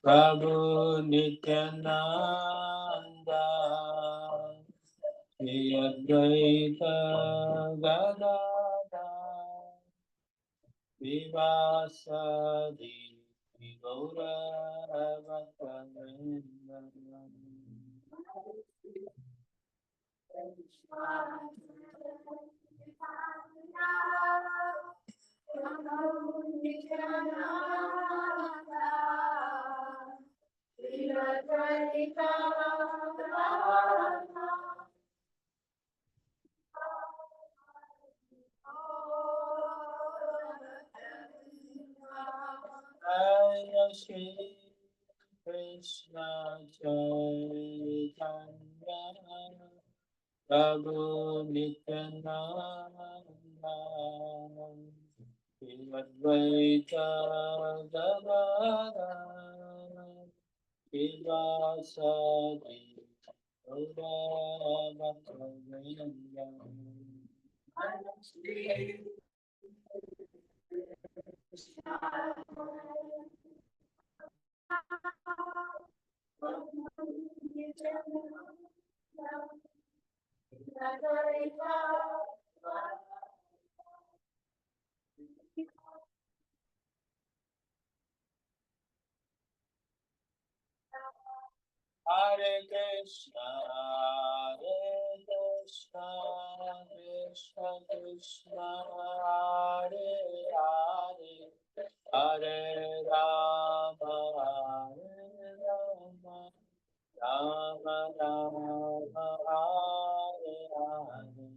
Prabhu Nityananda, Shri Advaita Gadada, Vivasadi Gaura Bhaktavinda. Jaya Shri Krishna Chaitanya Prabhu Nityananda Shri Advaita Gadada Vivasadi Gaura Bhaktavinda. Hare Krishna, Krishna Krishna, Hare Hare, Hare Rama, Hare Rama, Rama Rama, Hare Hare.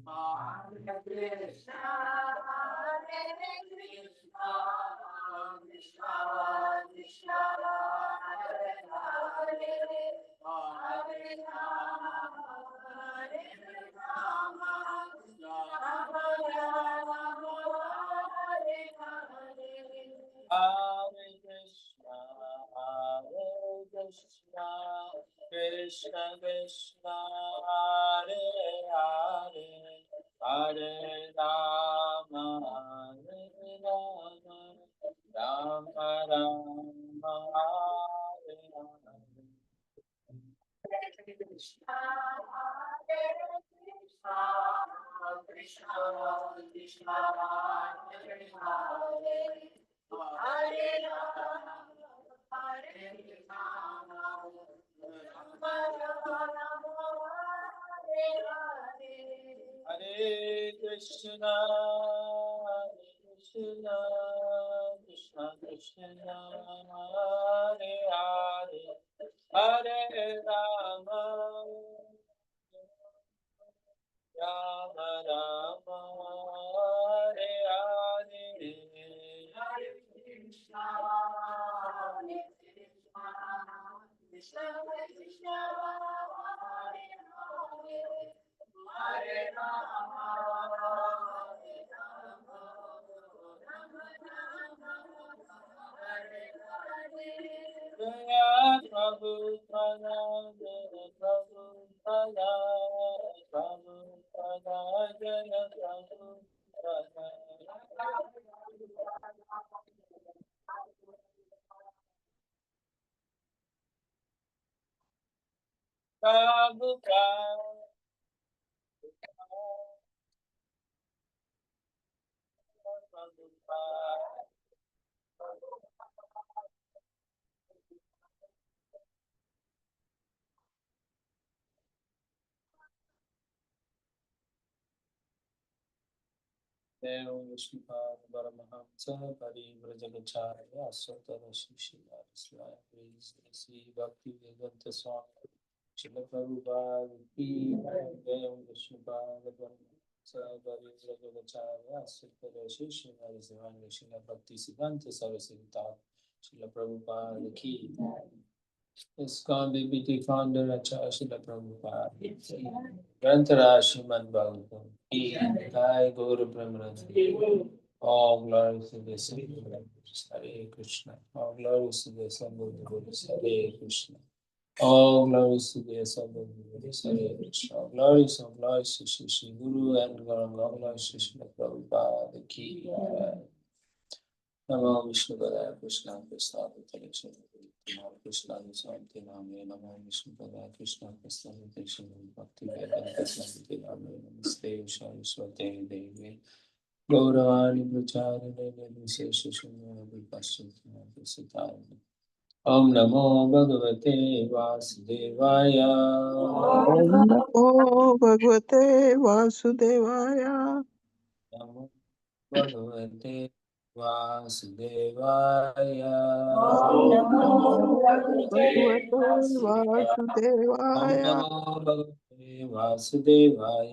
Hare Krishna, Krishna Krishna, Hare Hare, Hare Rama, Hare Rama, Rama Rama, Hare Hare. Hare Krishna, Krishna Krishna, Hare Hare, Hare Rama, Hare Rama, Rama Rama, Hare Hare. Krishna, Krishna Krishna, Hare Hare, Hare Rama, Hare Rama, Rama Rama, Hare Hare. Hare Krishna, Krishna Krishna, Hare Hare, Hare Rama, Rama Rama, Hare Hare. Hare Krishna, Krishna Krishna, Hare Hare, Hare Rama, Hare Rama, Rama Rama, Hare Hare. Jaya Prabhupada, Jaya Prabhupada, Prabhupada, Jaya Prabhupada. Prabhupada. Dev Vishnupada Paramahamsa Parivrajagacharya Aswatara Shishila Islam. Please receive Bhakti Vedanta Swami Srila Prabhupada Ki Dev Vishnupada Paramahamsa Parivrajagacharya Aswatara Shishila Islam. Srila Bhakti Siddhanta Saraswati Srila Prabhupada Ki. ISKCON BBT founder Acharya Srila Prabhupada Grantara Srimad Bhagavatam Ki Jai Gaura Brahmananda. All glories to the Savior. Hare Krishna. All glories to the Assembled Devotees. Hare Krishna. All glories to the Assembled Devotees. Hare Krishna. All glories to Shri Guru and Gauranga. All glories to Srila Prabhupada Ki. नमो विष्णुपदाय कृष्णाय कृष्णाय कृष्णाय शांति नामे नमो विष्णुपदाय कृष्णाय कृष्णाय भक्ति वेदांत शांति नामे नमस्ते सरस्वते देवे गौरवाणी प्रचारिणे निर्विशेष शून्यवादी पाश्चात्य सिद्धांत ओम नमो भगवते वासुदेवाय ओम नमो भगवते वासुदेवाय। नमो भगवते वासुदेवाय ओम नमो भगवते ओम वासुदेवाय। नमो भगवते वासुदेवाय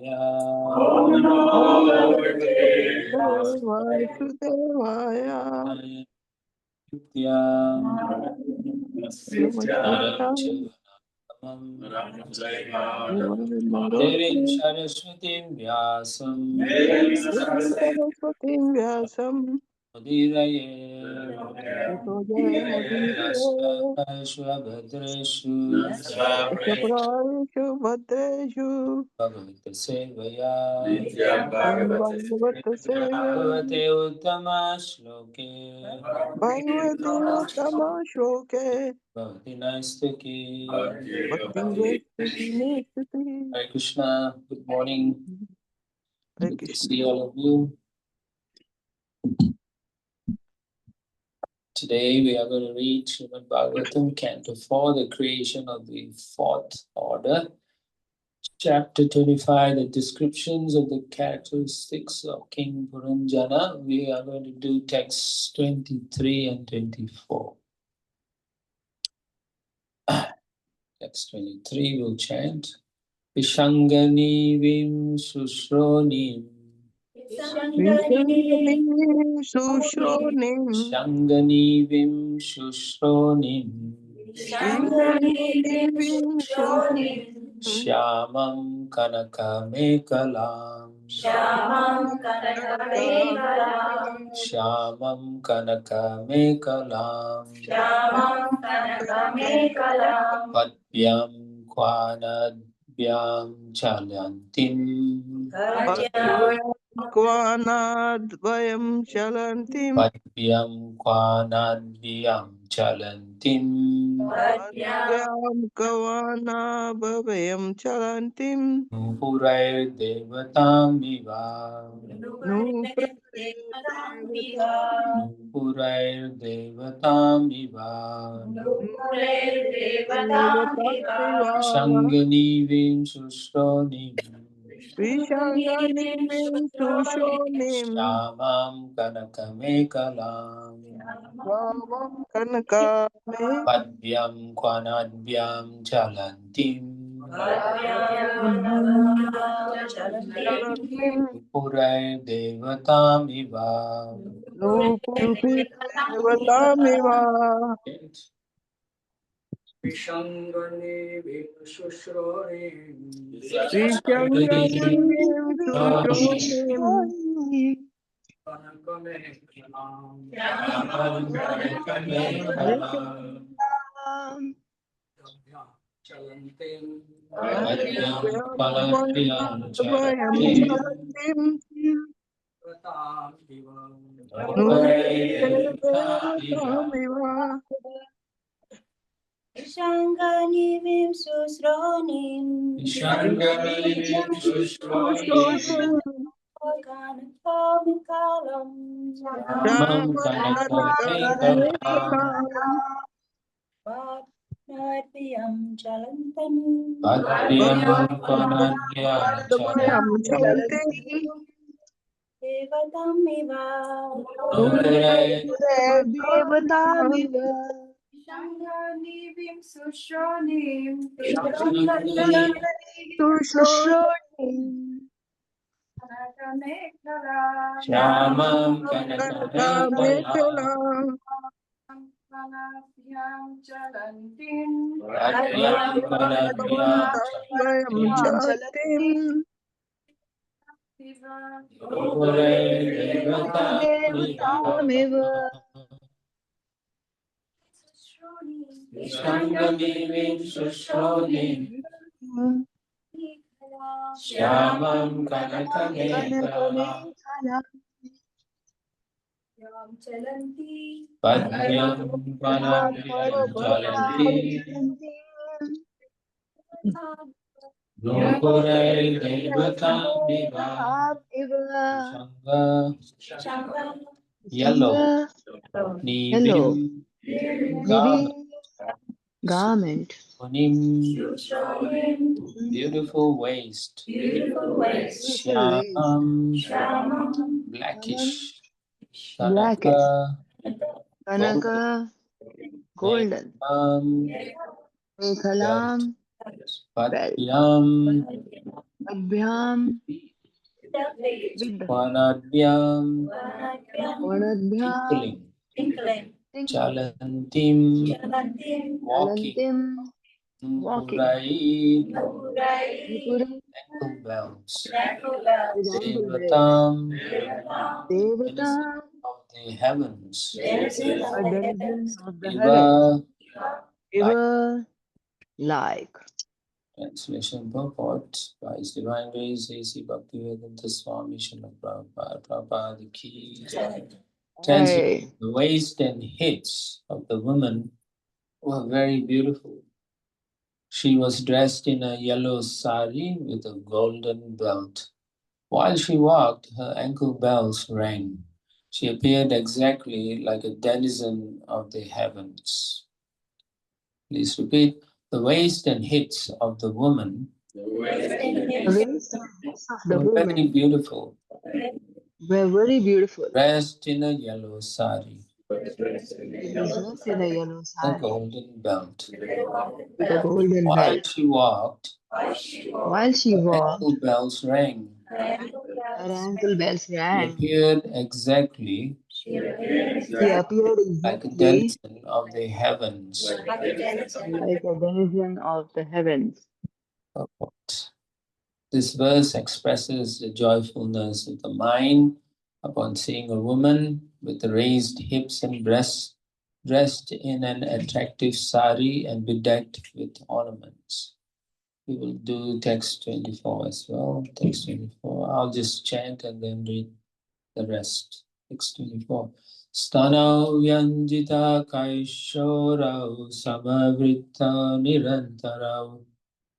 ओम नमो भगवते वासुदेवाय। नित्या नमस्कृतं देवीं नरोत्तमं सरस्वतीं व्यासं देवीं सरस्वतीं व्यासं मुदीरये ततो जयमुदीरये। स्वभद्रेषु दशप्रायेषु भद्रेषु भगवत्सेवया नित्यं भागवतसेवया भगवते उत्तमश्लोके भगवते उत्तमश्लोके भवति नैष्टिकी भक्तिवेष्टिति निष्ठिति। Hare Krishna, good morning. Hare Good to Krishna। see all of you. Today we are going to read Srimad Bhagavatam, Canto 4, the creation of the fourth order. Chapter 25, the descriptions of the characteristics of King Puranjana. We are going to do texts 23 and 24. Text 23 will chant. Vishangani vim susronim. विषङ्गनिं सुश्रोणिं Vishangani vim susronim. विषङ्गनिं सुश्रोणिं Shyamam Kanaka Shyamam Kanakameekalam Shyamam Kanaka Shyamam Kanakameekalam Padvyam Kvanadvyam Chalantim Padyam पद्भ्यां क्वानाद्वयं चलन्तिं Padvyam Kvanadvyam Chalantim Padyam पद्भ्यां क्वानाभवयं चलन्तिं Purair Devatam Viva नूपुरैर्देवतामिव Purair Devatam Viva Nupure Devatam Viva Shangani Vim Susronim विषङ्गनिं सुश्रोणिं Shyamam Kanakamekalam वामं कनकामे Padvyam Kvanadvyam Chalantim Padyam Kanakameekalam चलन्तिं Purai Devatam Iva. नूपुरैर्देवतामिव Vishangani Vishushroni विषङ्गनिं सुश्रोणिं भयं चलन्तिं नूपुरैर्देवतामिव Vishanganivim susronim सुश्रोणिं Organathamikalam श्यामं कनकामेकलां Padnadvyam Chalantam भयं चलन्तिं Devadamiva नूपुरैर्देवतामिव Vishanganivim susronim सुश्रोणिं Shyamam कनकामेकलां Chalantin भयं चलन्तिं Shyamam Kanakame chalanti. Padmyam Vanabhyam Chalanti Nupurai Devatam Diva Shanga Yellow Hello, Nibin Garment Nibi garment, Unim beautiful waist beautiful waist, Shyam Shamam, blackish blackish, Kanaka Kanaka, golden golden, belt Mekhalam, belt, Padmyam Abhyam, with Vanadvyam Vanadhyam, tinkling tinkling, Chalantim walking Chalantim, walking, Purai Nipuri, ankle bells with ankle bells, Devatam Devata, denizen of the heavens a denizen of the heavens, Eva like ever like. translation purport by His Divine Grace A.C. Bhaktivedanta Swami Srila Prabhupada Prabhupada Ki Jai. Translation: Hey, the waist and hips of the woman were very beautiful. She was dressed in a yellow sari with a golden belt. While she walked, her ankle bells rang. She appeared exactly like a denizen of the heavens. Please repeat. The waist and hips of the woman the waist and hips of the were very woman beautiful, were very beautiful. dressed in a yellow sari, She was dressed in a yellow a sari golden belt. with a golden While belt. she walked, While she her walked, ankle bells rang. her ankle bells She rang. appeared exactly She appeared like a exactly denizen of the heavens. like a denizen of the heavens. This verse expresses the joyfulness of the mind upon seeing a woman with raised hips and breasts, dressed in an attractive sari and bedecked with ornaments. We will do text 24 as well. Text 24. I'll just chant and then read the rest. Text 24. Stanau Vyanjita Kaishorau Samavritta Nirantarau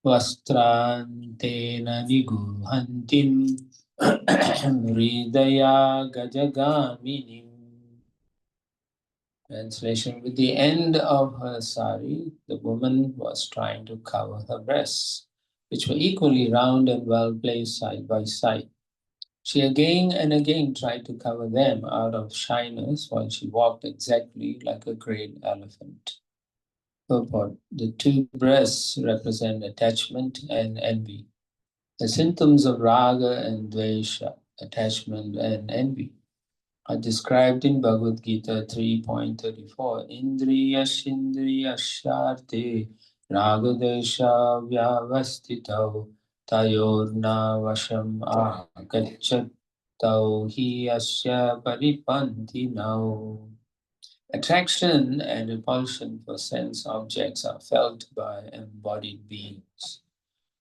Vastrantena Niguhantim Hridaya Gajagaminim. Translation: with the end of her sari, the woman was trying to cover her breasts, which were equally round and well placed side by side. She again and again tried to cover them out of shyness while she walked exactly like a great elephant. Purport: the two breasts represent attachment and envy, the symptoms of raga and dvesha, attachment and envy, are described in Bhagavad Gita 3.34. Indriyashindriyasharte ragadesha vyavastitau tayorna vasham agachat tau hi asya paripanthinau. Attraction and repulsion for sense objects are felt by embodied beings.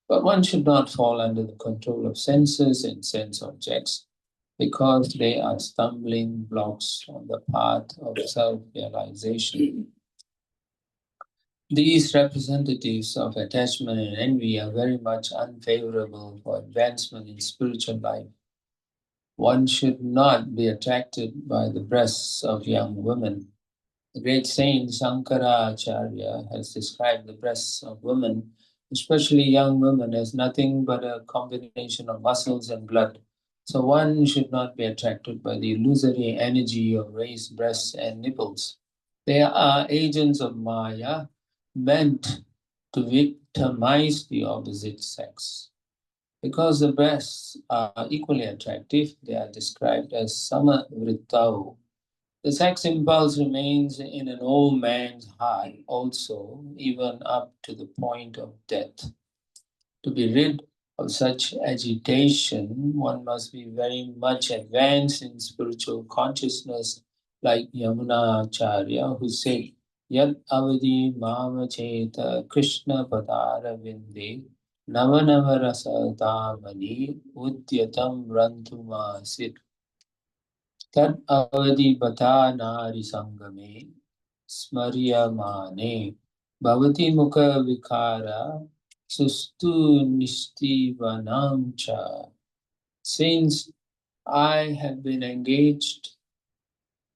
But one should not fall under the control of senses and sense objects because they are stumbling blocks on the path of self-realization. These representatives of attachment and envy are very much unfavorable for advancement in spiritual life. One should not be attracted by the breasts of young women. The great saint Sankaracharya has described the breasts of women, especially young women, as nothing but a combination of muscles and blood. So one should not be attracted by the illusory energy of raised breasts and nipples. They are agents of Maya meant to victimize the opposite sex. Because the breasts are equally attractive, they are described as samavrittau. The sex impulse remains in an old man's heart also, even up to the point of death. To be rid of such agitation, one must be very much advanced in spiritual consciousness, like Yamuna Acharya, who said, Yat avadi mama cheta Krishna padara vinde navanava rasa damani udyatam rantumasit. Tad avadi bata nari sangame smaryamane bhavati mukha vikara sustu nishtivanamcha. Since I have been engaged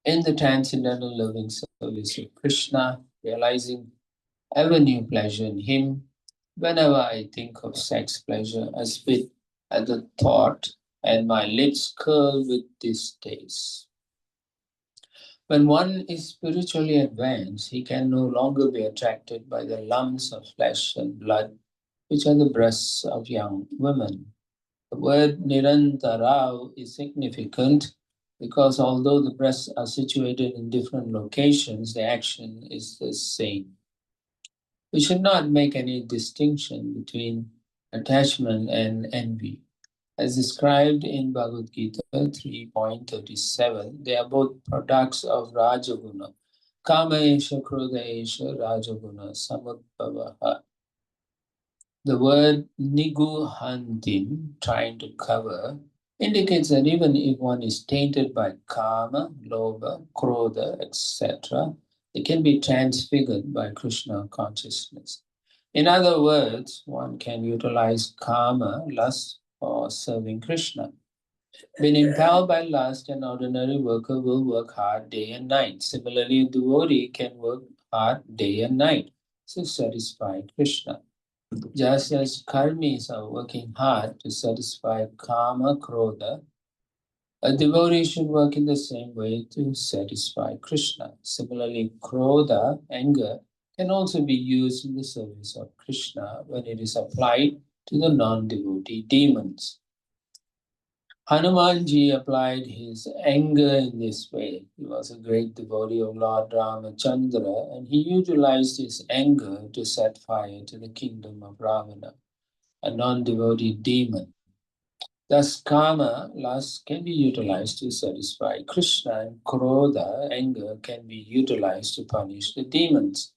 in the transcendental loving service of Krishna, realizing ever new pleasure in him, whenever I think of sex pleasure, I spit at the thought and my lips curl with distaste. When one is spiritually advanced, he can no longer be attracted by the lumps of flesh and blood, which are the breasts of young women. The word Nirantarao is significant because although the breasts are situated in different locations, the action is the same. We should not make any distinction between attachment and envy. As described in Bhagavad Gita 3.37, they are both products of Rajaguna. Kama esha krodha esha Rajaguna samudbhavaha. The word niguhantim, trying to cover, indicates that even if one is tainted by kama, lobha, krodha, etc., it can be transfigured by Krishna consciousness. In other words, one can utilize kama, lust, for serving Krishna. When impelled by lust, an ordinary worker will work hard day and night. Similarly, a devotee can work hard day and night to satisfy Krishna. Just as karmis are working hard to satisfy kama, krodha, a devotee should work in the same way to satisfy Krishna. Similarly, krodha, anger, can also be used in the service of Krishna when it is applied to the non-devotee demons. Hanumanji applied his anger in this way. He was a great devotee of Lord Ramachandra, and he utilized his anger to set fire to the kingdom of Ravana, a non-devotee demon. Thus, kama, lust, can be utilized to satisfy Krishna, and krodha, anger, can be utilized to punish the demons.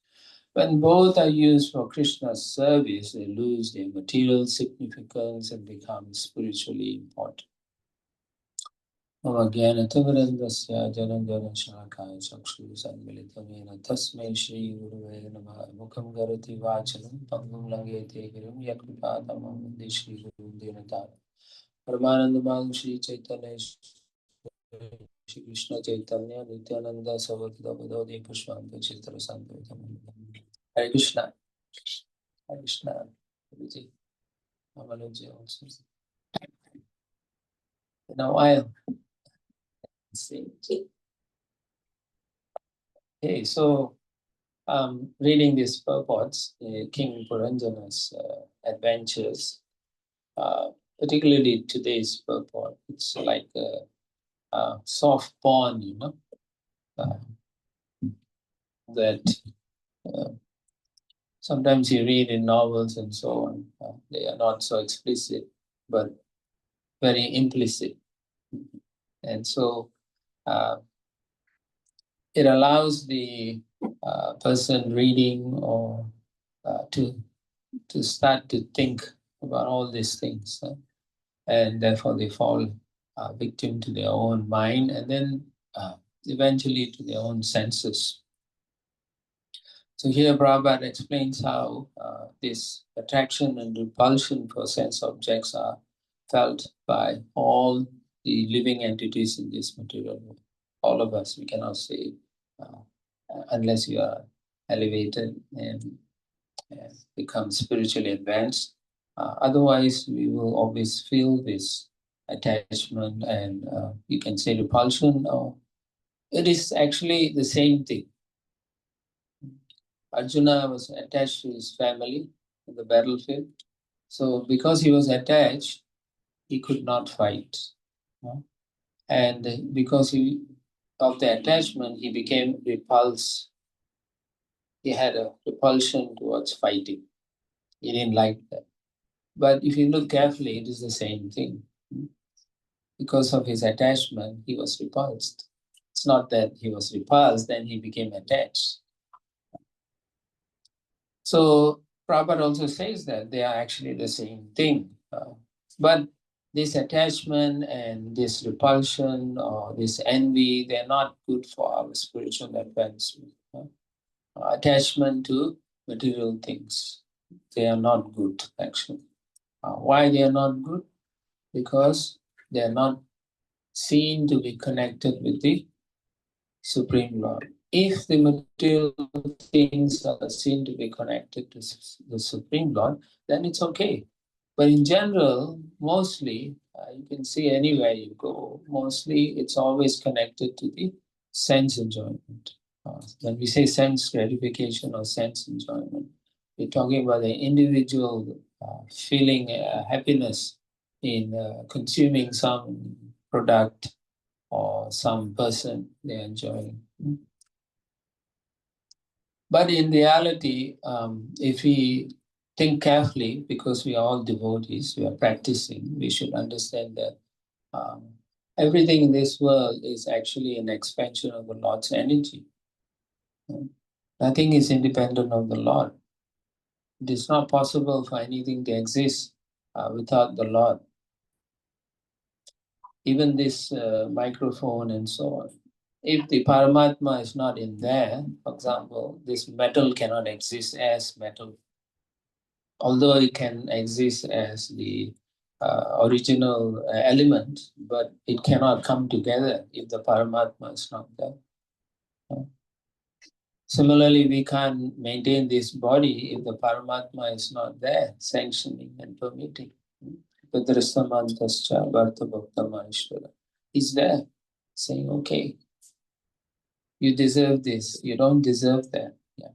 When both are used for Krishna's service, they lose their material significance and become spiritually important. ज्ञानतिमिरन्दस्य जनञ्जनशलाकाय चक्षुरुन्मिलितं तस्मै श्रीगुरुवे नमः मुखं करोति वाचालं पङ्गुं लङ्घयते गिरिं यत्कृपातमहं वन्दे श्रीगुरुं दीनतारिणं परमानन्दमाधवं श्रीचैतन्य श्रीकृष्ण चैतन्य Nityanand सवोदितवदोदि पुष्पान्त चित्रसान्वितं Hare Krishna. Hare Krishna. Guruji. Amanuji also. Now I'll see. Okay, so reading these purports, King Puranjana's adventures, particularly today's purport, it's like a soft porn, that sometimes you read in novels and so on. They are not so explicit, but very implicit. And so it allows the person reading or to start to think about all these things. And therefore they fall victim to their own mind and then eventually to their own senses. So here Prabhupada explains how this attraction and repulsion for sense objects are felt by all the living entities in this material world. All of us, we cannot say, unless you are elevated and become spiritually advanced. Otherwise, we will always feel this attachment and you can say repulsion. Or it is actually the same thing. Arjuna was attached to his family in the battlefield. So because he was attached, he could not fight. And because of the attachment, he became repulsed. He had a repulsion towards fighting. He didn't like that. But if you look carefully, it is the same thing. Because of his attachment, he was repulsed. It's not that he was repulsed, then he became attached. So Prabhupada also says that they are actually the same thing. But this attachment and this repulsion or this envy, they're not good for our spiritual advancement. Attachment to material things, they are not good actually. Why they are not good? Because they are not seen to be connected with the Supreme Lord. If the material things are seen to be connected to the Supreme Lord, then it's okay. But in general, mostly, you can see anywhere you go, mostly it's always connected to the sense enjoyment. When we say sense gratification or sense enjoyment, we're talking about the individual feeling happiness in consuming some product or some person they're enjoying. But in reality, if we think carefully, because we are all devotees, we are practicing, we should understand that everything in this world is actually an expansion of the Lord's energy. Nothing is independent of the Lord. It is not possible for anything to exist without the Lord. Even this microphone and so on. If the Paramatma is not in there, for example, this metal cannot exist as metal. Although it can exist as the original element, but it cannot come together if the Paramatma is not there. Similarly, we can't maintain this body if the Paramatma is not there, sanctioning and permitting. Padrasamantascha Bharta Bhakta Maheshwara. He's there, saying, okay, you deserve this, you don't deserve that. Yeah.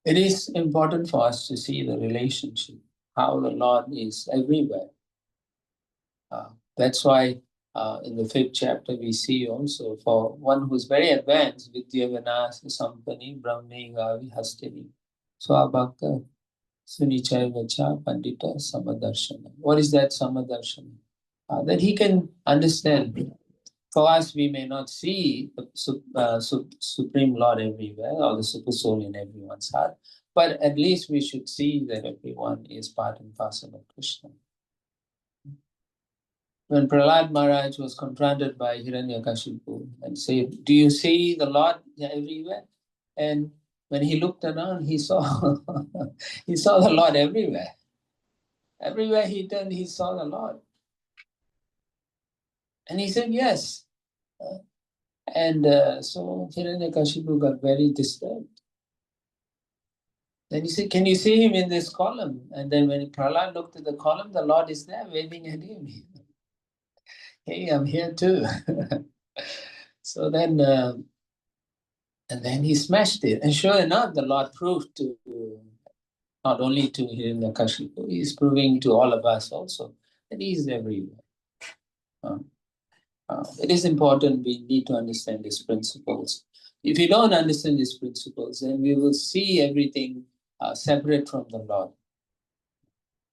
It is important for us to see the relationship, how the Lord is everywhere. That's why in the 5th chapter we see also for one who's very advanced, Vidyavanasa Sampani Brahme Gavi Hastini Swabhakta Sunichai Vacha Pandita Samadarshana. What is that Samadarshana? That he can understand. For us, we may not see the Supreme Lord everywhere or the Super Soul in everyone's heart, but at least we should see that everyone is part and parcel of Krishna. When Prahlad Maharaj was confronted by Hiranyakashipu and said, do you see the Lord everywhere? And when he looked around, he saw he saw the Lord everywhere. Everywhere he turned, he saw the Lord. And he said, yes. And so Hiranyakashipu got very disturbed. Then he said, can you see him in this column? And then when Prahlad looked at the column, the Lord is there waving at him. Hey, I'm here too. So then, and then he smashed it. And sure enough, the Lord proved to, not only to Hiranyakashipu, he's proving to all of us also that he is everywhere. It is important, we need to understand these principles. If you don't understand these principles, then we will see everything separate from the Lord.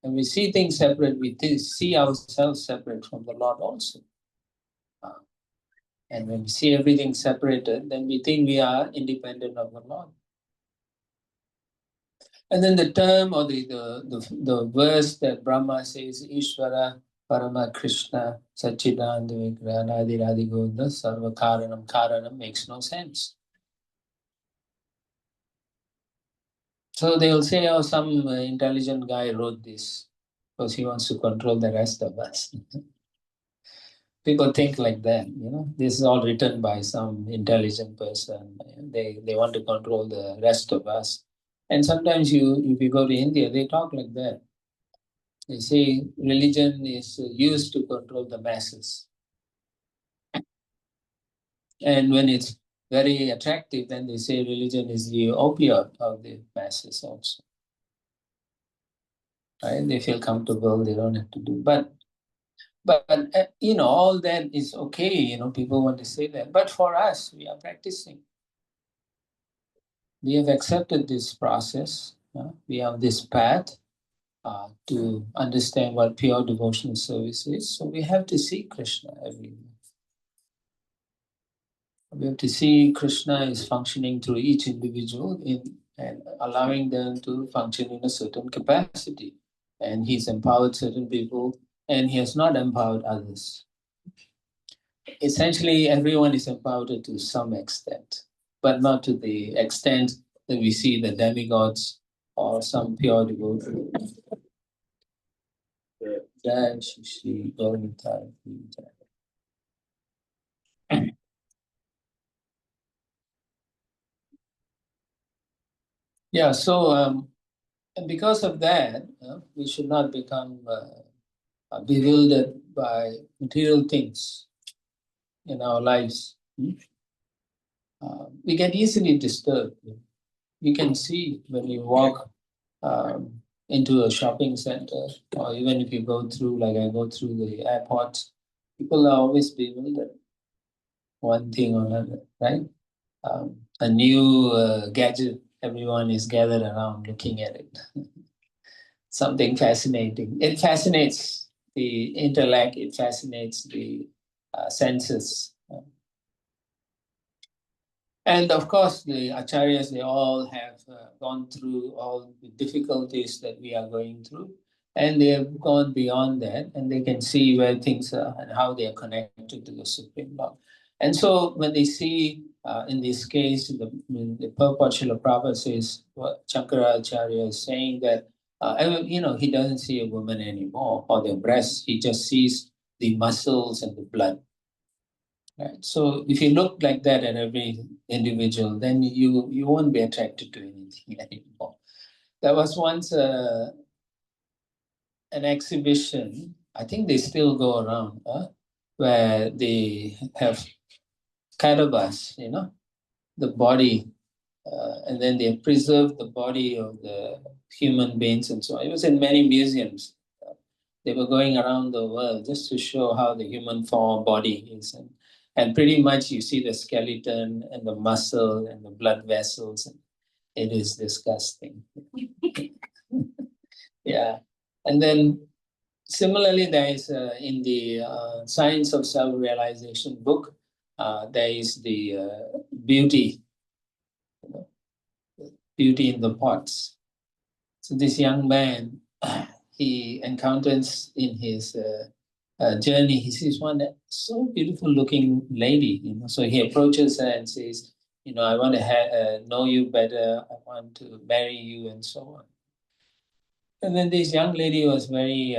When we see things separate, we see ourselves separate from the Lord also. And when we see everything separated, then we think we are independent of the Lord. And then the term or the verse that Brahma says, Ishvara Parama Krishna Satchidananda Vigraha Radhi Govinda Sarva Karanam Karanam makes no sense. So they'll say, oh, some intelligent guy wrote this because he wants to control the rest of us. People think like that, you know. This is all written by some intelligent person. They want to control the rest of us. And sometimes if you go to India, they talk like that. They say religion is used to control the masses. And when it's very attractive, then they say religion is the opioid of the masses also. Right? They feel comfortable, they don't have to do. But you know, all that is okay, you know, people want to say that. But for us, we are practicing. We have accepted this process. We have this path to understand what pure devotional service is. So we have to see Krishna everywhere. We have to see Krishna is functioning through each individual and allowing them to function in a certain capacity. and he's empowered certain people, and he has not empowered others. Essentially, everyone is empowered to some extent, but not to the extent that we see the demigods or some pure devotee. Jai Shri Shri Gauranga. Yeah, so and because of that, we should not become bewildered by material things in our lives. We get easily disturbed. You can see when you walk into a shopping center, or even if you go through, like I go through the airport, people are always bewildered, one thing or another, right? A new gadget, everyone is gathered around looking at it. Something fascinating. It fascinates the intellect, it fascinates the senses. And of course, the acharyas, they all have gone through all the difficulties that we are going through. And they have gone beyond that, and they can see where things are and how they are connected to the Supreme Lord. And so when they see, in this case, the purport Srila Prabhupada says, what Shankaracharya is saying that, he doesn't see a woman anymore or their breasts, he just sees the muscles and the blood. Right. So if you look like that at every individual, then you won't be attracted to anything anymore. There was once an exhibition, I think they still go around, where they have cadavers, the body, and then they preserve the body of the human beings and so on. It was in many museums. They were going around the world just to show how the human form body is. And pretty much you see the skeleton and the muscle and the blood vessels. It is disgusting. Yeah. And then similarly, there is in the Science of Self-Realization book, there is the beauty in the pots. So this young man, he encounters in his journey, he sees one so beautiful looking lady, so he approaches her and says, I want to know you better, I want to marry you, and so on. And then this young lady was very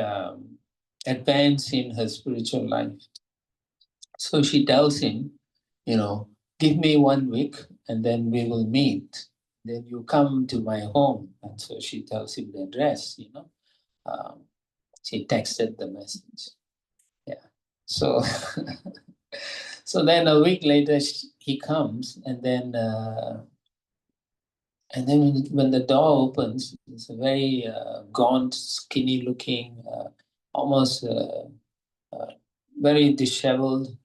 advanced in her spiritual life. So she tells him, give me 1 week and then we will meet. Then you come to my home. And so she tells him the address, she texted the message. Yeah. So, so then a week later he comes, and then when the door opens, it's a very gaunt, skinny-looking, almost very disheveled,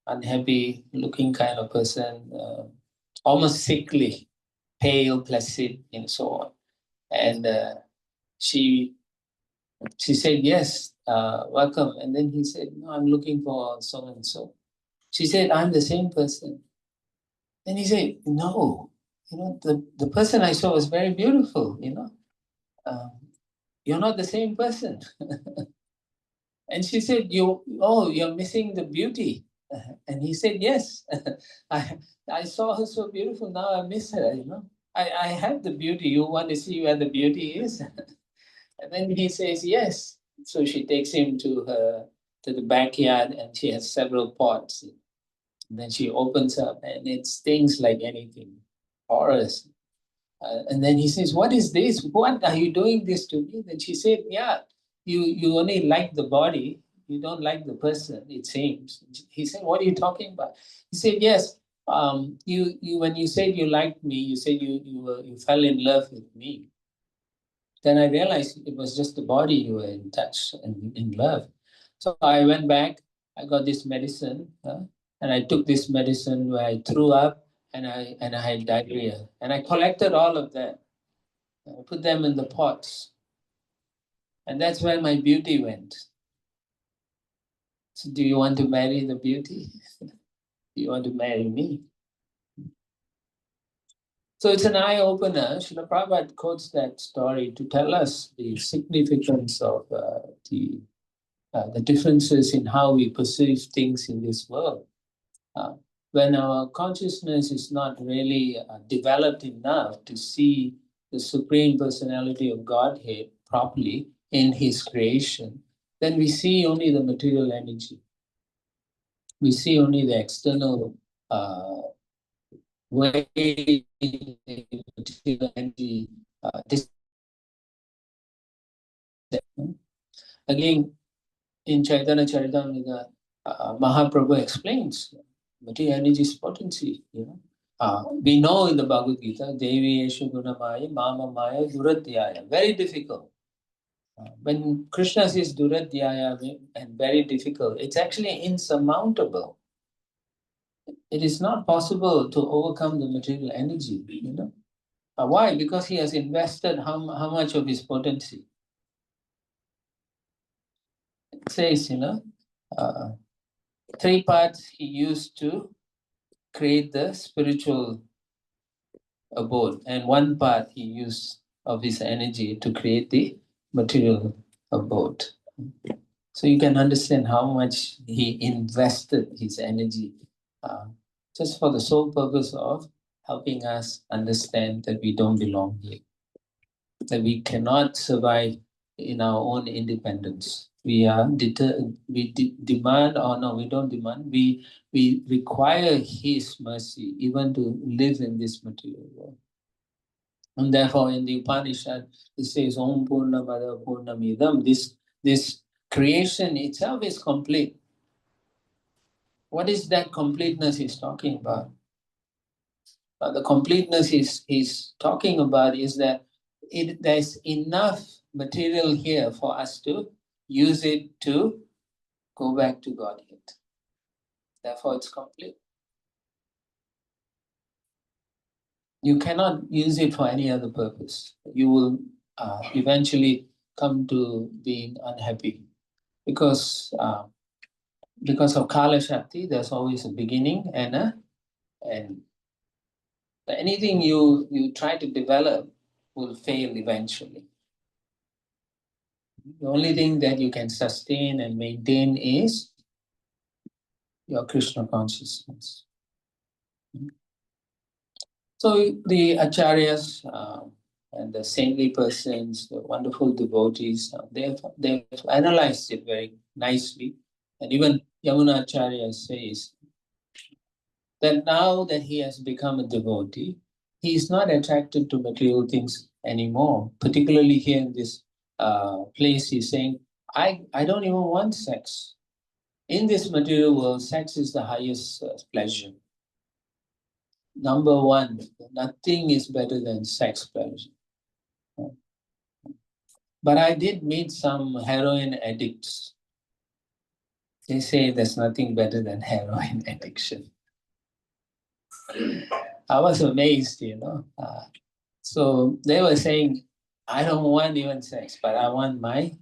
unhappy-looking kind of person, almost sickly, pale, placid, and so on. And she said, yes, welcome. And then he said, no, I'm looking for so and so. She said, I'm the same person. Then he said, no, the person I saw was very beautiful, you're not the same person. And she said, you're missing the beauty. And he said, yes, I saw her so beautiful, now I miss her, I have the beauty, you want to see where the beauty is? And then he says, yes. So she takes him to the backyard, and she has several pots. And then she opens up, and it stings like anything, horrors. And then he says, what is this? What are you doing this to me? Then she said, yeah, you only like the body, you don't like the person, it seems. He said, what are you talking about? He said, yes, you when you said you liked me, you said you fell in love with me. Then I realized it was just the body you were in touch and in love. So I went back, I got this medicine, and I took this medicine where I threw up and I had diarrhea. And I collected all of that. I put them in the pots. And that's where my beauty went. So do you want to marry the beauty? Do you want to marry me? So it's an eye-opener. Srila Prabhupada quotes that story to tell us the significance of the differences in how we perceive things in this world. When our consciousness is not really developed enough to see the Supreme Personality of Godhead properly in His creation, then we see only the material energy. We see only the external way the material energy. Again, in Chaitanya Charitamrita, Mahaprabhu explains material energy's potency. We know in the Bhagavad Gita, Devi Yeshu Gunamaya, Mama Maya, Duradhyaya. Very difficult. When Krishna says Duradhyaya and very difficult, it's actually insurmountable. It is not possible to overcome the material energy. Why? Because he has invested how much of his potency. It says, 3 parts he used to create the spiritual abode, and 1 part he used of his energy to create the material abode. So you can understand how much he invested his energy just for the sole purpose of helping us understand that we don't belong here, that we cannot survive in our own independence. We are demand, or no, we don't demand. We require His mercy even to live in this material world. And therefore, in the Upanishad, it says, Om Purnamada Purnamidam. This creation itself is complete. What is that completeness he's talking about? The completeness he's talking about is that there's enough material here for us to use it to go back to Godhead. Therefore, it's complete. You cannot use it for any other purpose. You will eventually come to being unhappy because of Kala Shakti. There's always a beginning and an end. Anything you try to develop will fail eventually. The only thing that you can sustain and maintain is your Krishna consciousness. So the acharyas and the saintly persons, the wonderful devotees, they've analyzed it very nicely. And even Yamuna Acharya says that now that he has become a devotee, he is not attracted to material things anymore. Particularly here in this place, he's saying, I don't even want sex. In this material world, sex is the highest pleasure. Number 1, nothing is better than sex pleasure. But I did meet some heroin addicts. They say there's nothing better than heroin addiction. I was amazed, So they were saying, I don't want even sex, but I want my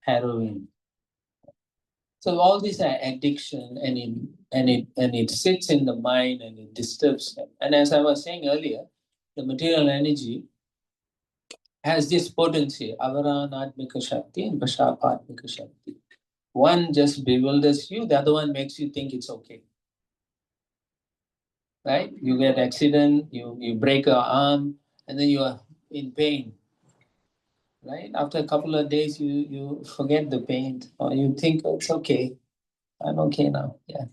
heroin. So all these are addiction, and it sits in the mind and it disturbs them. And as I was saying earlier, the material energy has this potency, avaranatmika shakti and vashapatmika shakti. One just bewilders you, the other one makes you think it's okay. Right? You get accident, you break your arm, and then you are in pain. Right? After a couple of days, you forget the pain, or you think, oh, it's okay. I'm okay now. Yeah.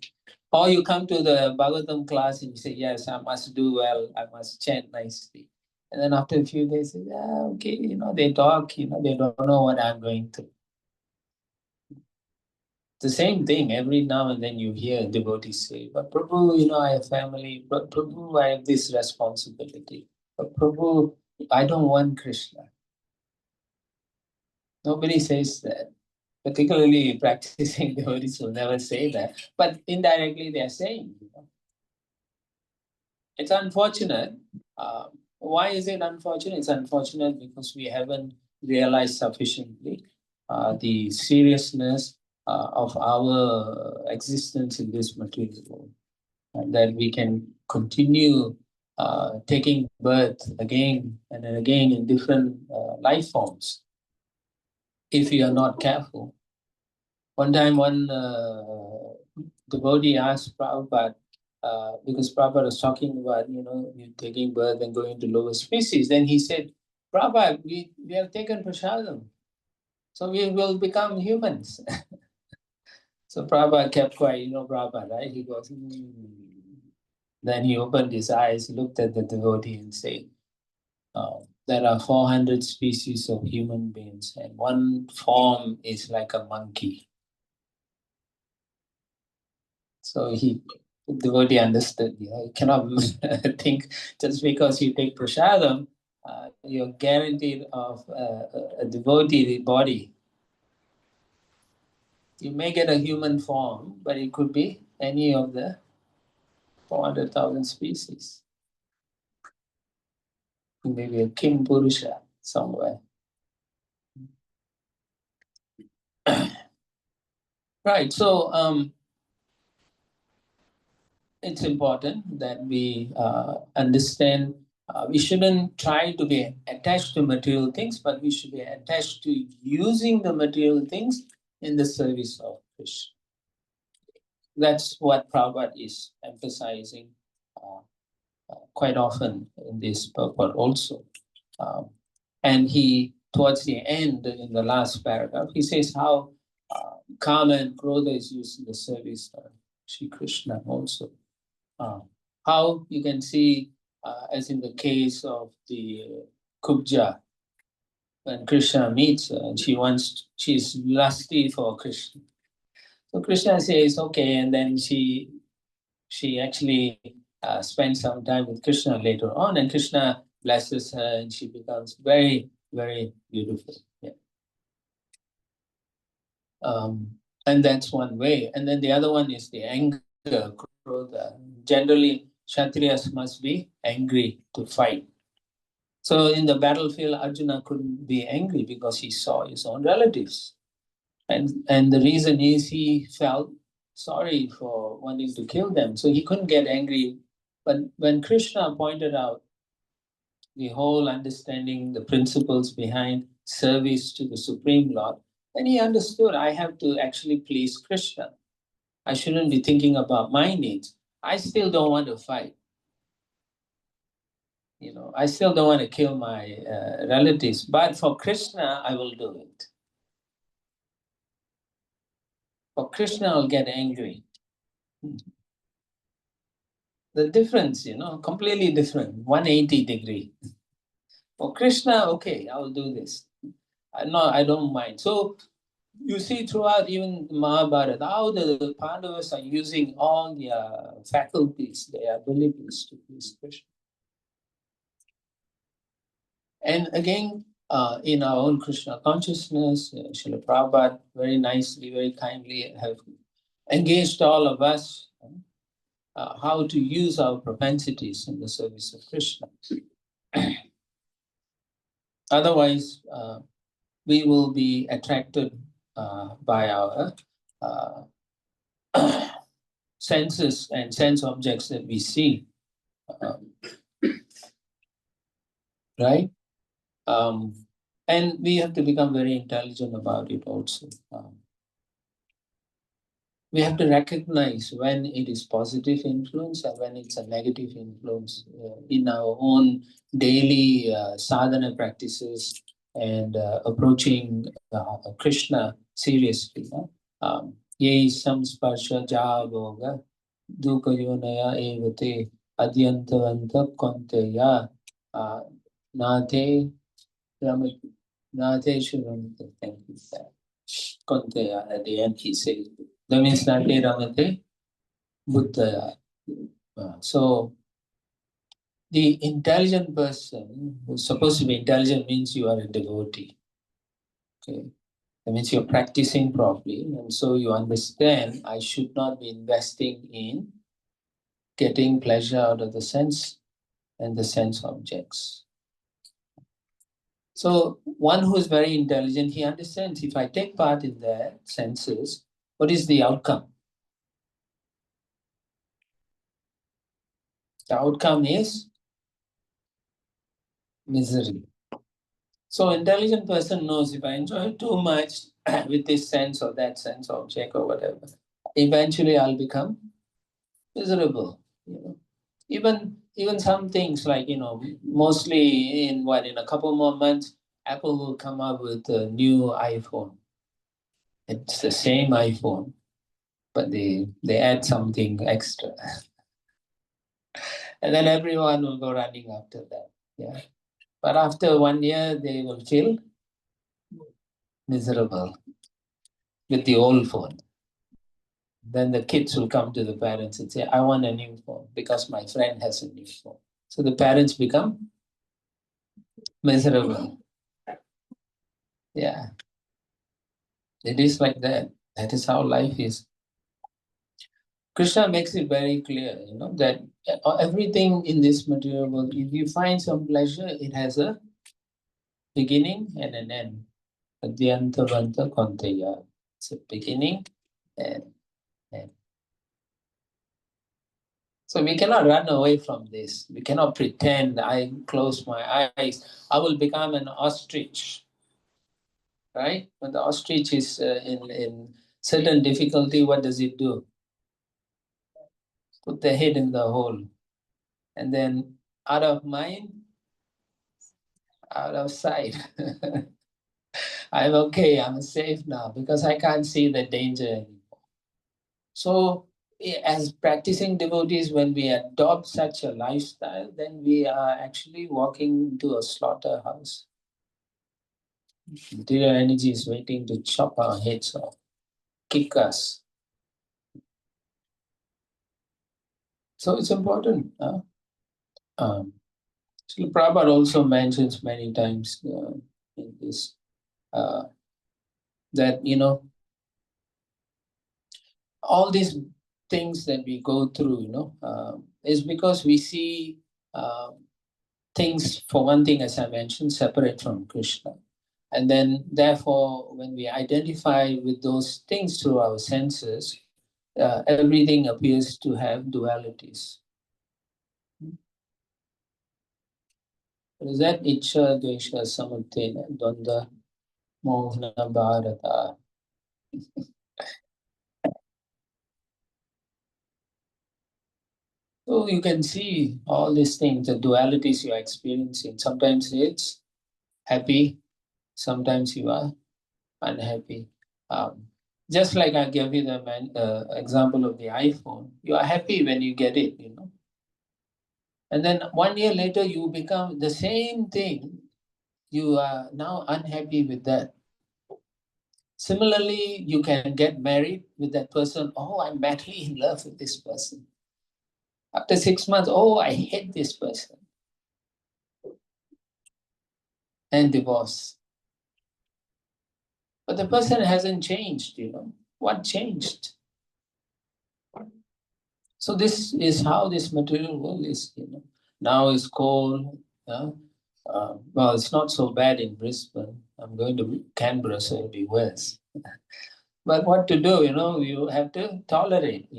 Or you come to the Bhagavatam class and you say, yes, I must do well. I must chant nicely. And then after a few days, yeah, okay, they talk, they don't know what I'm going through. The same thing, every now and then you hear devotees say, but Prabhu, I have family, but Prabhu, I have this responsibility. But Prabhu, I don't want Krishna. Nobody says that. Particularly practicing devotees will never say that. But indirectly they're saying, It's unfortunate. Why is it unfortunate? It's unfortunate because we haven't realized sufficiently the seriousness of our existence in this material world, and that we can continue taking birth again and then again in different life forms if you are not careful. One time, one devotee asked Prabhupada, because Prabhupada was talking about, you taking birth and going to lower species. Then he said, Prabhupada, we have taken prasadam, so we will become humans. So Prabhupada kept quiet, Prabhupada, right? He goes, Then he opened his eyes, looked at the devotee and said, there are 400 species of human beings, and one form is like a monkey. So the devotee understood. You cannot think just because you take prasadam, you're guaranteed of a devotee body. You may get a human form, but it could be any of the 400,000 species. Maybe a Kim Purusha somewhere. Right, so it's important that we understand we shouldn't try to be attached to material things, but we should be attached to using the material things in the service of Krishna. That's what Prabhupada is emphasizing quite often in this purport also. And he, towards the end, in the last paragraph, he says how Kama and Krodha is used in the service of Sri Krishna also. How you can see, as in the case of the Kubja, when Krishna meets her and she's lusty for Krishna. So Krishna says, okay, and then she actually spends some time with Krishna later on, and Krishna blesses her and she becomes very, very beautiful. Yeah. And that's one way. And then the other one is the anger, Krodha. Generally, Kshatriyas must be angry to fight. So in the battlefield, Arjuna couldn't be angry because he saw his own relatives. And the reason is he felt sorry for wanting to kill them. So he couldn't get angry. But when Krishna pointed out the whole understanding, the principles behind service to the Supreme Lord, then he understood, I have to actually please Krishna. I shouldn't be thinking about my needs. I still don't want to fight. I still don't want to kill my relatives, but for Krishna, I will do it. For Krishna, I'll get angry. The difference, completely different, 180 degree. For Krishna, okay, I'll do this. I don't mind. So you see throughout even Mahabharata, how the Pandavas are using all their faculties, their abilities to please Krishna. And again, in our own Krishna consciousness, Srila Prabhupada very nicely, very kindly have engaged all of us how to use our propensities in the service of Krishna. Otherwise, we will be attracted by our senses and sense objects that we see. Right? And we have to become very intelligent about it also. We have to recognize when it is positive influence and when it's a negative influence in our own daily sadhana practices and approaching Krishna seriously. Ye samsparsha javoga dukayonaya evate adyantavanta konteya nate ramate shuramate. Thank you. Konteya, at the end he says, that means Nate Ramate Buddhaya. So the intelligent person who's supposed to be intelligent means you are a devotee. Okay. That means you're practicing properly, and so you understand I should not be investing in getting pleasure out of the sense and the sense objects. So one who is very intelligent, he understands if I take part in the senses, what is the outcome? The outcome is misery. So intelligent person knows if I enjoy too much with this sense or that sense object or whatever, eventually I'll become miserable. Even some things like, mostly in a couple more months, Apple will come up with a new iPhone. It's the same iPhone, but they add something extra. And then everyone will go running after that. Yeah. But after 1 year, they will feel miserable with the old phone. Then the kids will come to the parents and say, I want a new phone because my friend has a new phone. So the parents become miserable. Yeah. It is like that. That is how life is. Krishna makes it very clear, that everything in this material world, if you find some pleasure, it has a beginning and an end. Adyantavanta Kontaya. It's a beginning and end. So we cannot run away from this. We cannot pretend I close my eyes. I will become an ostrich, right? When the ostrich is in certain difficulty, what does it do? Put the head in the hole. And then out of mind, out of sight. I'm okay, I'm safe now because I can't see the danger anymore. So as practicing devotees, when we adopt such a lifestyle, then we are actually walking into a slaughterhouse. Material energy is waiting to chop our heads off, kick us. So it's important. Srila Prabhupada also mentions many times in this that, all these things that we go through, is because we see things, for one thing, as I mentioned, separate from Krishna. And then, therefore, when we identify with those things through our senses, everything appears to have dualities. Is that Icha, Dvesha, Samatena, Dvanda, Mohana, Bharata? So you can see all these things, the dualities you are experiencing. Sometimes it's happy, sometimes you are unhappy. Just like I gave you the example of the iPhone, you are happy when you get it. And then 1 year later, you become the same thing. You are now unhappy with that. Similarly, you can get married with that person. Oh, I'm madly in love with this person. After 6 months, oh, I hate this person. And divorce. But the person hasn't changed. What changed? So this is how this material world is. Now it's cold. Well, it's not so bad in Brisbane. I'm going to Canberra, so it'll be worse. But what to do? You have to tolerate.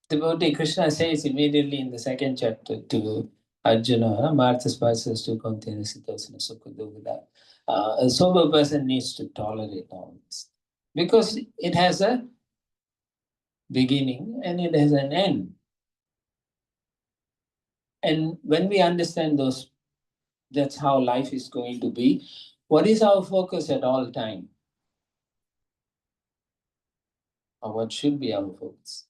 Devotee Krishna says immediately in the second chapter to Arjuna, Martha Spasas to Kontena Sitasana Sukaduvida. A sober person needs to tolerate all this because it has a beginning and it has an end. And when we understand those, that's how life is going to be. What is our focus at all time? Or what should be our focus?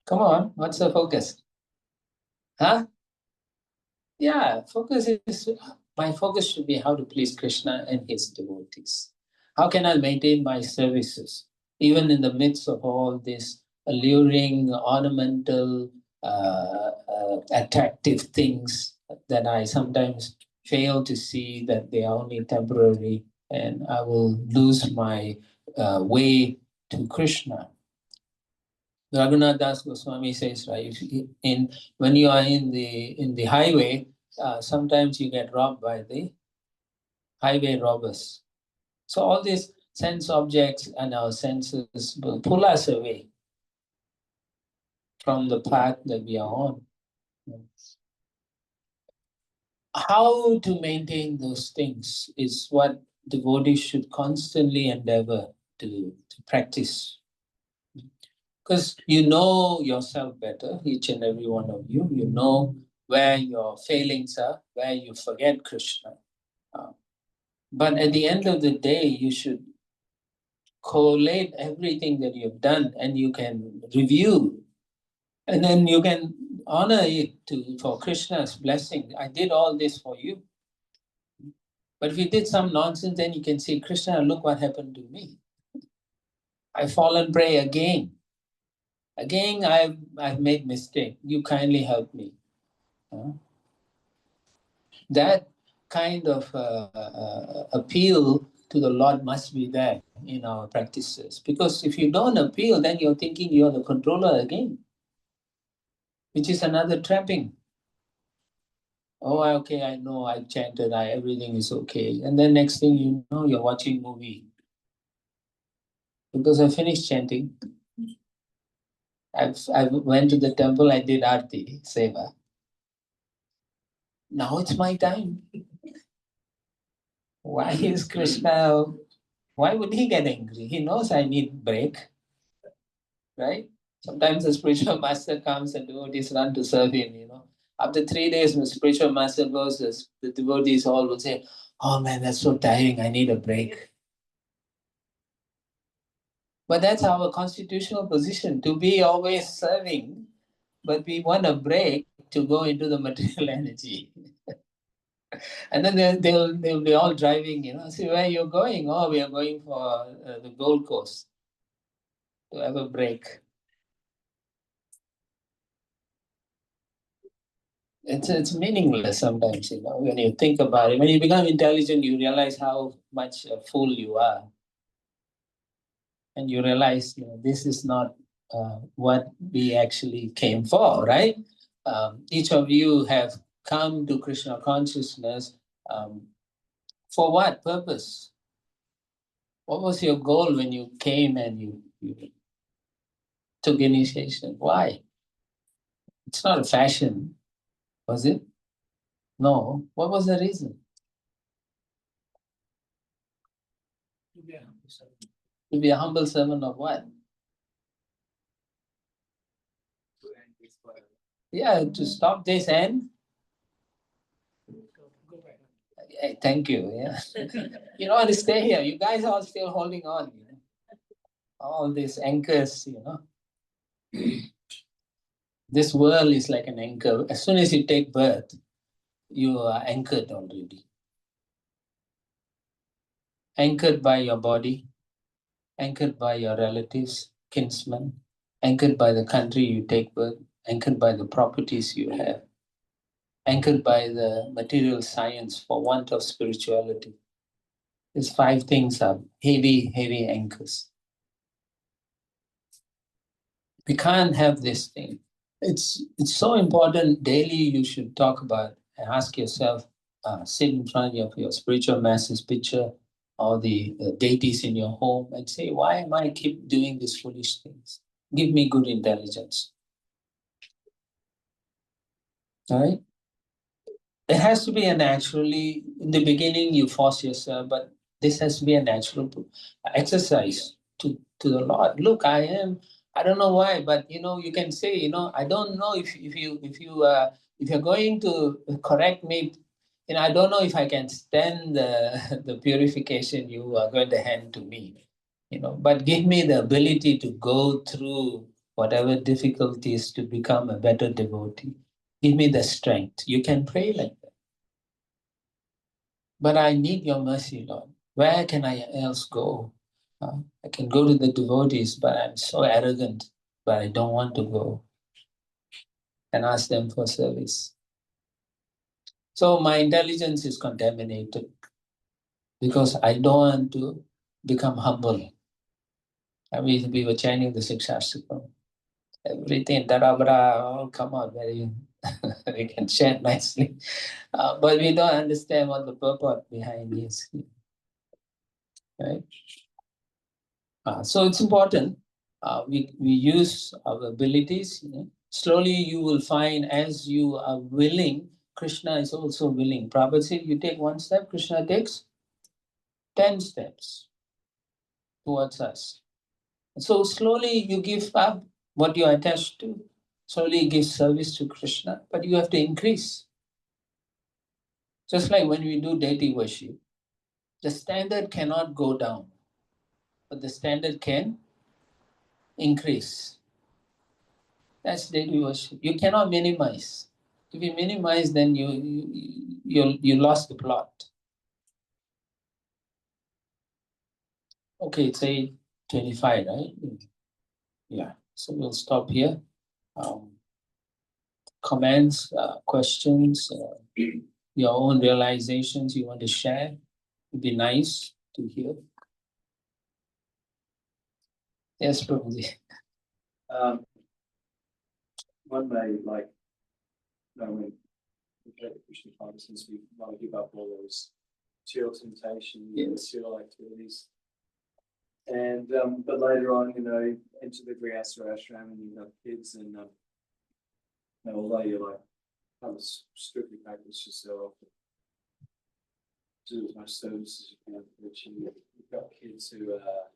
Come on, what's the focus? Huh? Yeah, my focus should be how to please Krishna and his devotees. How can I maintain my services, even in the midst of all this alluring, ornamental, attractive things that I sometimes fail to see that they are only temporary and I will lose my way to Krishna. Raghunath Das Goswami says, right, when you are in the highway, sometimes you get robbed by the highway robbers. So all these sense objects and our senses will pull us away from the path that we are on. how to maintain those things is what devotees should constantly endeavor to practice. Because you know yourself better, each and every one of you. You know where your failings are, where you forget Krishna. But at the end of the day, you should collate everything that you've done and you can review. And then you can honor it for Krishna's blessing. I did all this for you. But if you did some nonsense, then you can say, Krishna, look what happened to me. I fall and pray again. Again, I've made mistake. You kindly help me. That kind of appeal to the Lord must be there in our practices. Because if you don't appeal, then you're thinking you're the controller again, which is another trapping. Oh, okay, I know, I chanted, everything is okay. And then next thing you know, you're watching movie. Because I finished chanting. I went to the temple, I did Aarti, Seva. Now it's my time. Why is Krishna, why would he get angry? He knows I need break, right? Sometimes the spiritual master comes and devotees run to serve him, After 3 days, when the spiritual master goes, the devotees all will say, oh man, that's so tiring, I need a break. But that's our constitutional position, to be always serving, but we want a break to go into the material energy. And then they'll be all driving, say, where you're going? Oh, we are going for the Gold Coast to have a break. It's meaningless sometimes, when you think about it. When you become intelligent, you realize how much a fool you are. And you realize, this is not what we actually came for, right? Each of you have come to Krishna consciousness for what purpose? What was your goal when you came and you took initiation? Why? It's not a fashion, was it? No. What was the reason? To be a humble servant of what? Yeah, to stop this and thank you. Yeah. You don't want to stay here. You guys are still holding on. All these anchors, This world is like an anchor. As soon as you take birth, you are anchored already. Anchored by your body, anchored by your relatives, kinsmen, anchored by the country you take birth, anchored by the properties you have, anchored by the material science for want of spirituality. These 5 things are heavy, heavy anchors. We can't have this thing. It's so important. Daily you should talk about and ask yourself, sit in front of your spiritual master's picture or the deities in your home and say, why am I keep doing these foolish things? Give me good intelligence. All right? It has to be a naturally, in the beginning you force yourself, but this has to be a natural exercise to the Lord. Look, I don't know why, but you can say, I don't know if you're going to correct me, I don't know if I can stand the purification you are going to hand to me, but give me the ability to go through whatever difficulties to become a better devotee. Give me the strength. You can pray like that. But I need your mercy, Lord. Where can I else go? I can go to the devotees, but I'm so arrogant, but I don't want to go and ask them for service. So my intelligence is contaminated because I don't want to become humble. And we were chanting the ISKCON. Everything, da-da-ba-da, all come out very, we can chant nicely. But we don't understand what the purport behind is. Right? So it's important. We use our abilities. Slowly you will find as you are willing, Krishna is also willing. Prabhupada said, you take one step, Krishna takes 10 steps towards us. So slowly you give up what you are attached to. Slowly you give service to Krishna, but you have to increase. Just like when we do deity worship, the standard cannot go down, but the standard can increase. That's deity worship. You cannot minimize. If you minimize, then you lost the plot. Okay, it's 8:25, right? Yeah. So we'll stop here. Comments, questions, your own realizations you want to share, would be nice to hear. Yes, Prabhuji. One may like, when we take the Krishna consciousness, we want to give up all those material temptations, material activities. And but later on, enter the Grihastha ashram and you have kids, and although you're like kind of strictly practice yourself, do as much service as you can, which you've got kids who are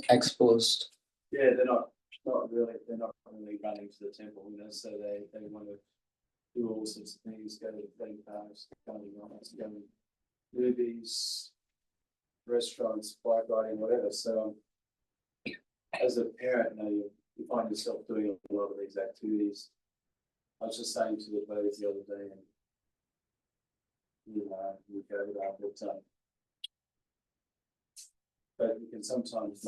Exposed. yeah, they're not really running to the temple, so they want to do all sorts of things, go to the theme parks, go to movies, restaurants, bike riding, whatever. So as a parent, you find yourself doing a lot of these activities. I was just saying to the ladies the other day, and we go over that, but you can sometimes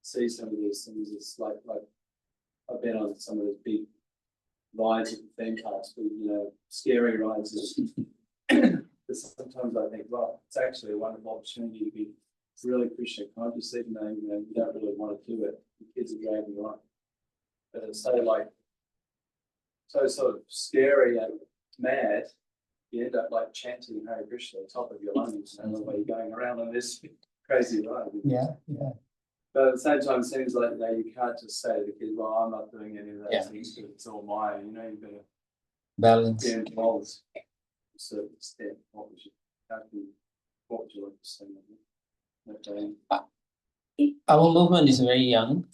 see some of these things. It's like I've been on some of those big rides at the theme parks, scary rides. But sometimes I think, well, it's actually a wonderful opportunity to be really Krishna conscious, even though you don't really want to do it. The kids are dragging you on, but it's so sort of scary and mad. You end up chanting Hare Krishna at the top of your lungs, while you're going around on this crazy ride. Yeah. But at the same time, it seems like you can't just say to the kids, "Well, I'm not doing any of those things because it's all mine." You've got to Balance. be involved to a certain extent. What would you like to say? Okay. Our movement is very young.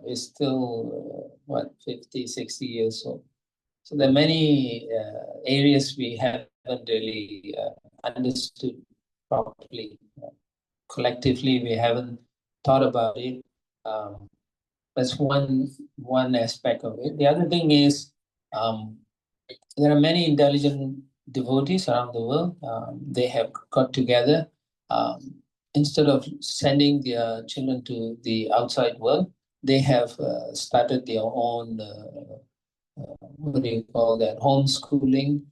It's still 50, 60 years old. So there are many areas we haven't really understood properly. Collectively, we haven't thought about it. That's one aspect of it. The other thing is there are many intelligent devotees around the world. They have got together. Instead of sending their children to the outside world, they have started their own, what do you call that, homeschooling,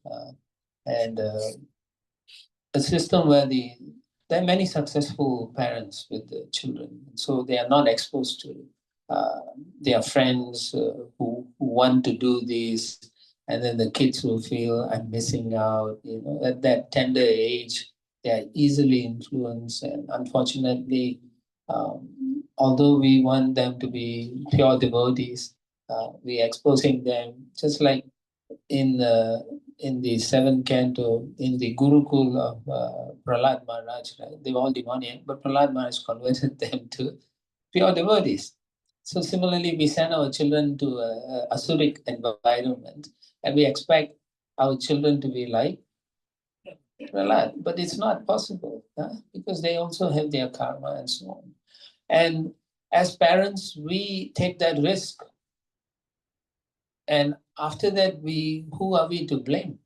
and a system where there are many successful parents with the children. So they are not exposed to their friends who want to do this, and then the kids will feel I'm missing out. At that tender age, they are easily influenced, and unfortunately, although we want them to be pure devotees, we are exposing them, just like in the seventh canto, in the Gurukul of Prahlad Maharaj, right? They were all demoniac, but Prahlad Maharaj converted them to pure devotees. So similarly, we send our children to a asuric environment, and we expect our children to be like Prahlad, but it's not possible, because they also have their karma and so on. And as parents, we take that risk. And after that, who are we to blame?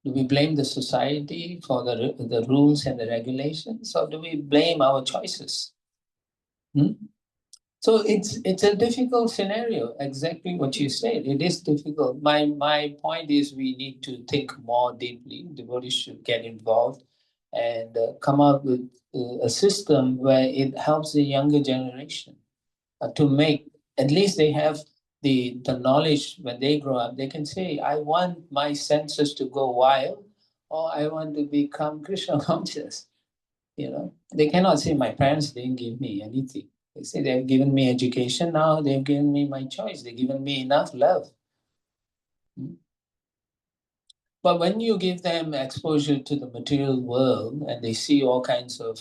Do we blame the society for the rules and the regulations, or do we blame our choices? So it's a difficult scenario, exactly what you said. It is difficult. My point is we need to think more deeply. Devotees should get involved and come up with a system where it helps the younger generation to make, at least they have the knowledge when they grow up. They can say, I want my senses to go wild, or I want to become Krishna conscious. They cannot say my parents didn't give me anything. They say they've given me education, now they've given me my choice. They've given me enough love. But when you give them exposure to the material world and they see all kinds of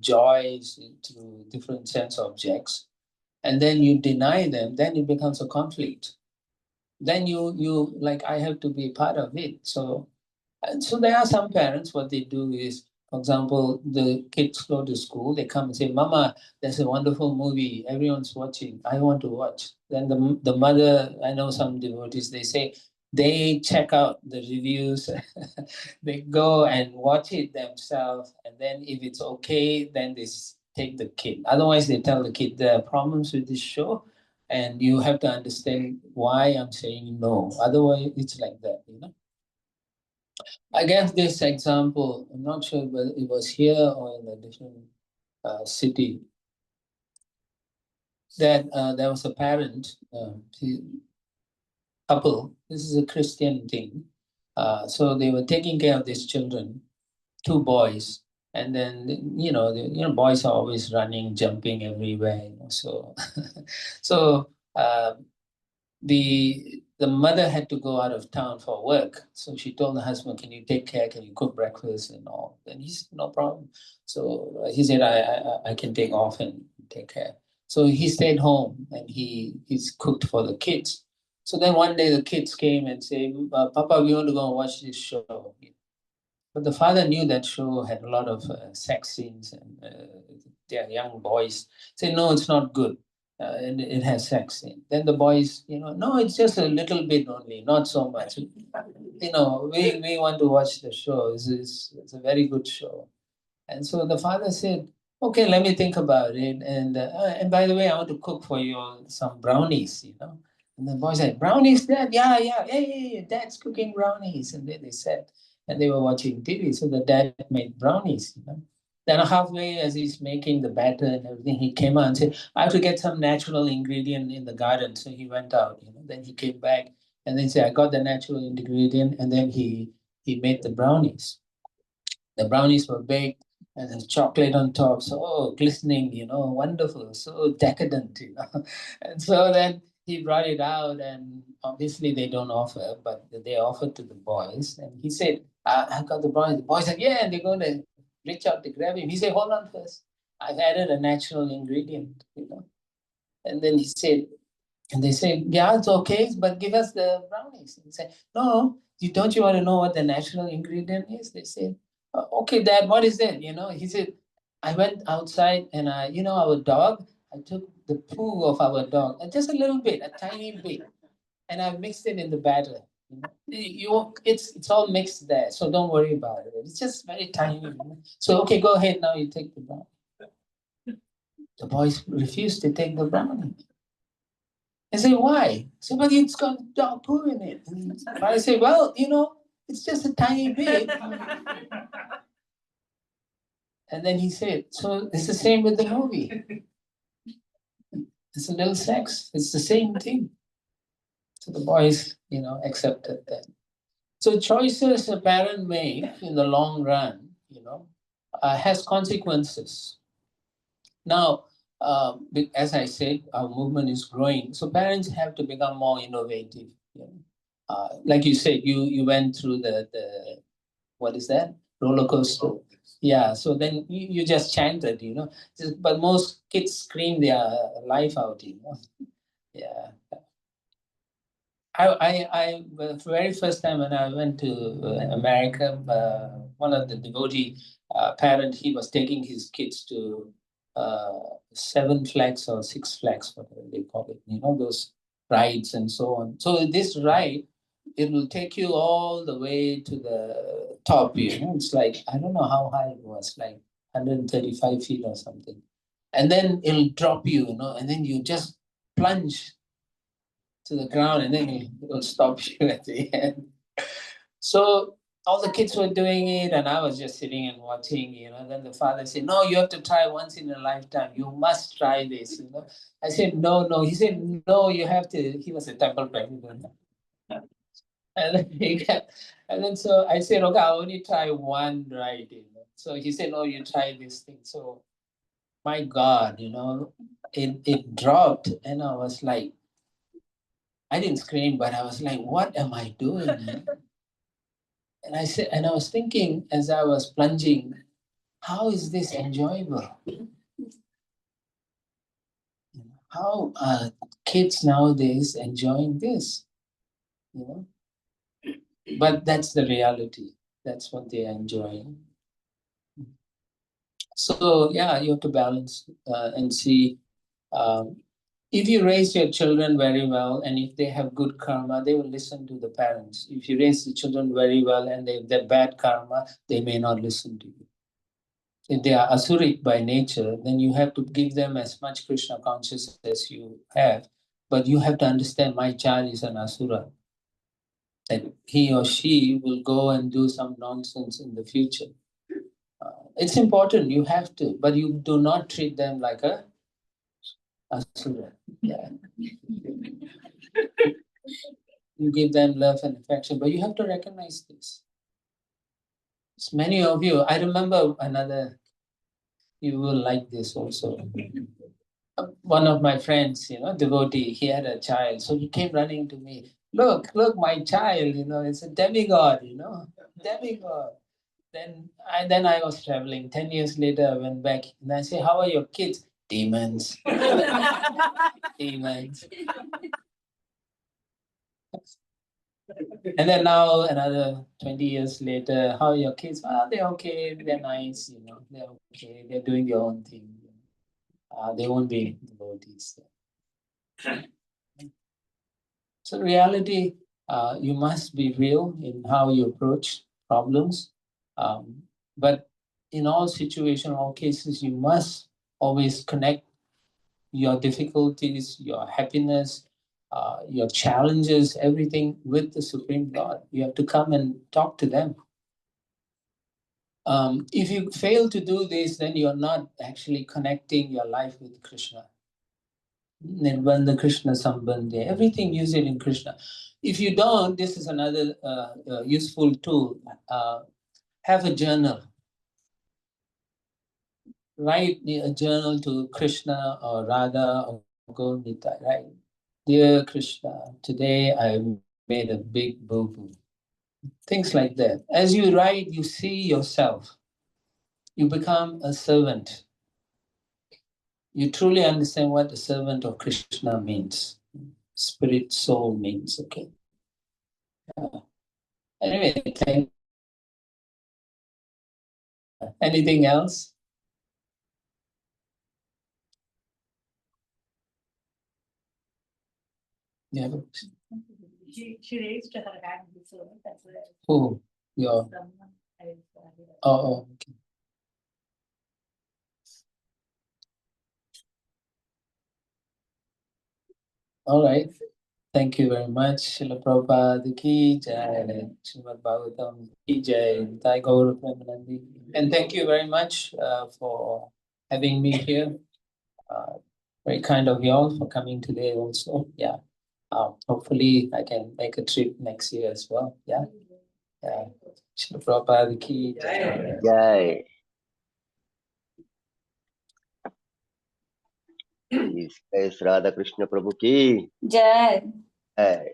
joys through different sense objects, and then you deny them, then it becomes a conflict. Then you like, I have to be part of it. So, and so there are some parents, what they do is, for example, the kids go to school, they come and say, Mama, there's a wonderful movie, everyone's watching, I want to watch. Then the mother, I know some devotees, they say, they check out the reviews, they go and watch it themselves, and then if it's okay, then they take the kid. Otherwise, they tell the kid, there are problems with this show, and you have to understand why I'm saying no. Otherwise, it's like that, you know. I gave this example. I'm not sure whether it was here or in a different city. That there was a parent, couple. This is a Christian thing. So they were taking care of these children, two boys, and then boys are always running, jumping everywhere. So, so the mother had to go out of town for work. So she told the husband, can you take care? Can you cook breakfast and all? And he said, no problem. So he said, I can take off and take care. So he stayed home and he's cooked for the kids. So then one day the kids came and said, Papa, we want to go and watch this show. But the father knew that show had a lot of sex scenes and their young boys say, no, it's not good. And it has sex in. Then the boys, no, it's just a little bit only, not so much. We want to watch the show. It's a very good show. And so the father said, okay, let me think about it. And by the way, I want to cook for you all some brownies. And the boy said, brownies, Dad? Yeah, yeah. Hey, Dad's cooking brownies. And then they said, and they were watching TV. So the dad made brownies. Then halfway as he's making the batter and everything, he came out and said, I have to get some natural ingredient in the garden. So he went out. Then he came back and then said, I got the natural ingredient. And then he made the brownies. The brownies were baked and there's chocolate on top, so glistening, wonderful, so decadent. And so then he brought it out, and obviously they don't offer, but they offered to the boys. And he said, I got the brownies. The boys said, yeah, and they're going to reach out to grab him. He said, hold on first. I've added a natural ingredient. And then he said, and they say, yeah, it's okay, but give us the brownies. And he said, no, don't you want to know what the natural ingredient is? They said, okay, Dad, what is it? He said, I went outside and our dog, I took the poo of our dog, just a little bit, a tiny bit, and I mixed it in the batter. It's all mixed there, so don't worry about it. It's just very tiny. So, okay, go ahead now, you take the brownie. The boys refused to take the brownie. I say, why? I say, but it's got dog poo in it. But I say, well, it's just a tiny bit. And then he said, so it's the same with the movie. It's a little sex. It's the same thing. So the boys, accepted that. So choices a parent makes in the long run, has consequences. Now, as I said, our movement is growing. So parents have to become more innovative. Like you said, you went through the what is that? Roller coaster. Yeah, so then you just chanted, but most kids scream their life out. Yeah. The very first time when I went to America, one of the devotee parent, he was taking his kids to Seven Flags or Six Flags, whatever they call it, those rides and so on. So this ride, it will take you all the way to the top, It's like, I don't know how high it was, like 135 feet or something. And then it'll drop you, and then you just plunge to the ground and then it'll stop you at the end. So all the kids were doing it and I was just sitting and watching, Then the father said, no, you have to try once in a lifetime. You must try this. I said, no. He said, no, you have to. He was a temple president. And then so I said, okay, I'll only try one ride. So he said, no, you try this thing. So my God, it dropped and I was like, I didn't scream, but I was like, what am I doing? And I said, and I was thinking as I was plunging, how is this enjoyable? How are kids nowadays enjoying this? You know? But that's the reality. That's what they are enjoying. So yeah, you have to balance and see. If you raise your children very well, and if they have good karma, they will listen to the parents. If you raise the children very well and they're bad karma, they may not listen to you. If they are asuric by nature, then you have to give them as much Krishna consciousness as you have. But you have to understand, my child is an asura. That he or she will go and do some nonsense in the future. It's important, you have to, but you do not treat them like a asura. Yeah. You give them love and affection, but you have to recognize this. It's many of you, I remember another, you will like this also. One of my friends, devotee, he had a child. So he came running to me. Look, my child, it's a demigod, demigod. Then I was traveling. 10 years later, I went back and I say, how are your kids? Demons. Demons. And then now another 20 years later, how are your kids? Oh, they're okay, they're nice, they're okay, they're doing their own thing. They won't be devotees. So reality, you must be real in how you approach problems. But in all situations, all cases, you must always connect your difficulties, your happiness, your challenges, everything with the Supreme God. You have to come and talk to them. If you fail to do this, then you're not actually connecting your life with Krishna. Nirbandha Krishna Sambandhe, everything use it in Krishna. If you don't, this is another useful tool. Have a journal. Write a journal to Krishna or Radha or Gaurnita, right? Dear Krishna, today I made a big boo-boo. Things like that. As you write, you see yourself. You become a servant. You truly understand what the servant of Krishna means. Spirit, soul means, okay? Anyway, anything else? Yeah. She raised her hand before. That's why. Who? Your. Oh, okay. All right. Thank you very much. Srila Prabhupada ki jai, Srimad Bhagavatam ki jai, Thai Gaur Premanandi. And thank you very much for having me here. Very kind of y'all for coming today also. Yeah. Hopefully I can make a trip next year as well. Yeah. Yeah. Srila Prabhupada ki jai. Jai. Is Radha Krishna Prabhu ki Jai. jai.